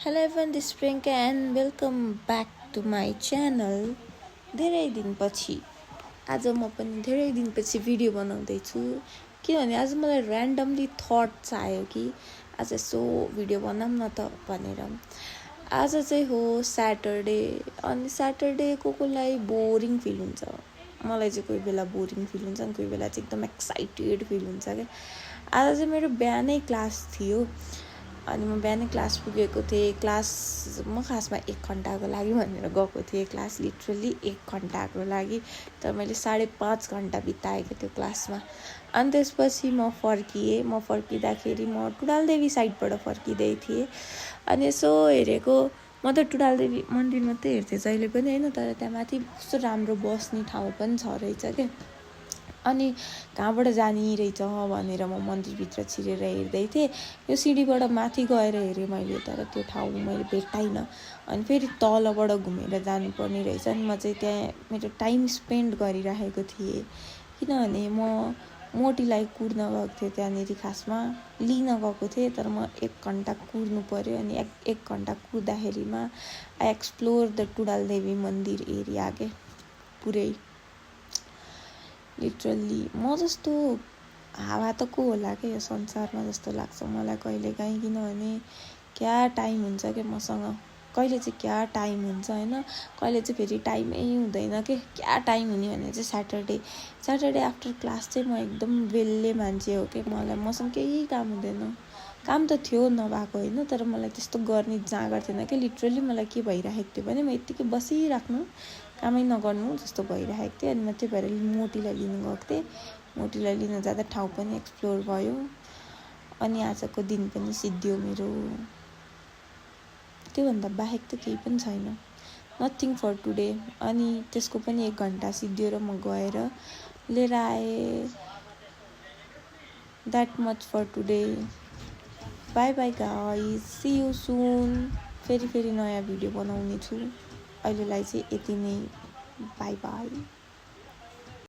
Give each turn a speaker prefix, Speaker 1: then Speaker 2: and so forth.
Speaker 1: Hello everyone, this is Priyanka and welcome back to my channel. धेरै दिनपछि आज म पनि धेरै दिनपछि भिडियो बनाउँदैछु किनभने आज मलाई र्यान्डमली थट्स आयो कि आज यसो भिडियो बनाऊँ न त भनेर। आज चाहिँ हो स्याटरडे अनि स्याटरडे कोलाई बोरिङ फिल हुन्छ। मलाई चाहिँ कोही बेला बोरिङ फिल हुन्छ अनि कोही बेला चाहिँ एकदम एक्साइटेड फिल हुन्छ क्या। आज चाहिँ मेरो बिहानै क्लास थियो अनि म बिहानै क्लास पुगेको थिएँ। क्लास म खासमा 1 घन्टाको लागि भनेर गएको थिएँ, क्लास लिटरली 1 घन्टाको लागि, तर मैले 5.5 घन्टा बिताएँ त्यो क्लासमा। अनि त्यसपछि म फर्किँदाखेरि म टुडालदेवी साइडबाट फर्किँदै थिएँ अनि यसो हेरेको म त टुडालदेवी मन्दिर मात्रै हेर्थेँ जहिले पनि होइन, तर त्यहाँ माथि कस्तो राम्रो बस्ने ठाउँ पनि छ रहेछ क्या। अनि कहाँबाट जाने रहेछ भनेर म मन्दिरभित्र छिरेर हेर्दै थिएँ। यो सिँढीबाट माथि गएर हेरेँ मैले, तर त्यो ठाउँ मैले भेट्टाइनँ। अनि फेरि तलबाट घुमेर जानुपर्ने रहेछ। अनि म चाहिँ त्यहाँ मेरो टाइम स्पेन्ड गरिरहेको थिएँ किनभने म मोटीलाई कुर्न गएको थिएँ। त्यहाँनिर खासमा लिन गएको थिएँ, तर म 1 घन्टा कुर्नु पऱ्यो। अनि 1 घन्टा कुर्दाखेरिमा आई एक्सप्लोर द टुडालदेवी मन्दिर एरिया के पुरै। लिटरली म जस्तो हावा त को होला क्या यो संसारमा जस्तो लाग्छ मलाई कहिलेकाहीँ, किनभने क्या टाइम हुन्छ क्या मसँग, कहिले चाहिँ क्या टाइम हुन्छ होइन, कहिले चाहिँ फेरि टाइमै हुँदैन क्या टाइम हुने भने चाहिँ स्याटरडे आफ्टर क्लास चाहिँ म एकदम बेलले मान्छे हो कि मसँग केही काम हुँदैन। काम त थियो नभएको होइन, तर मलाई त्यस्तो गर्ने जाँगर थिएन कि। लिटरली मलाई के भइरहेको थियो भने म यत्तिकै बसिराख्नु, कामै नगर्नु जस्तो भइरहेको थियो। अनि म त्यही भएर मोटीलाई लिनु गएको थिएँ। मोटीलाई लिन जाँदा ठाउँ पनि एक्सप्लोर भयो अनि आजको दिन पनि सिद्धियो मेरो। त्योभन्दा बाहेक त केही पनि छैन, नथिङ फर टुडे। अनि त्यसको पनि 1 घन्टा सिद्धियो र म गएर लिएर आएँ। That much for today. Bye bye guys, see you soon. फेरि नयाँ भिडियो बनाउने छु। अहिलेलाई चाहिँ यति नै, बाई बाई।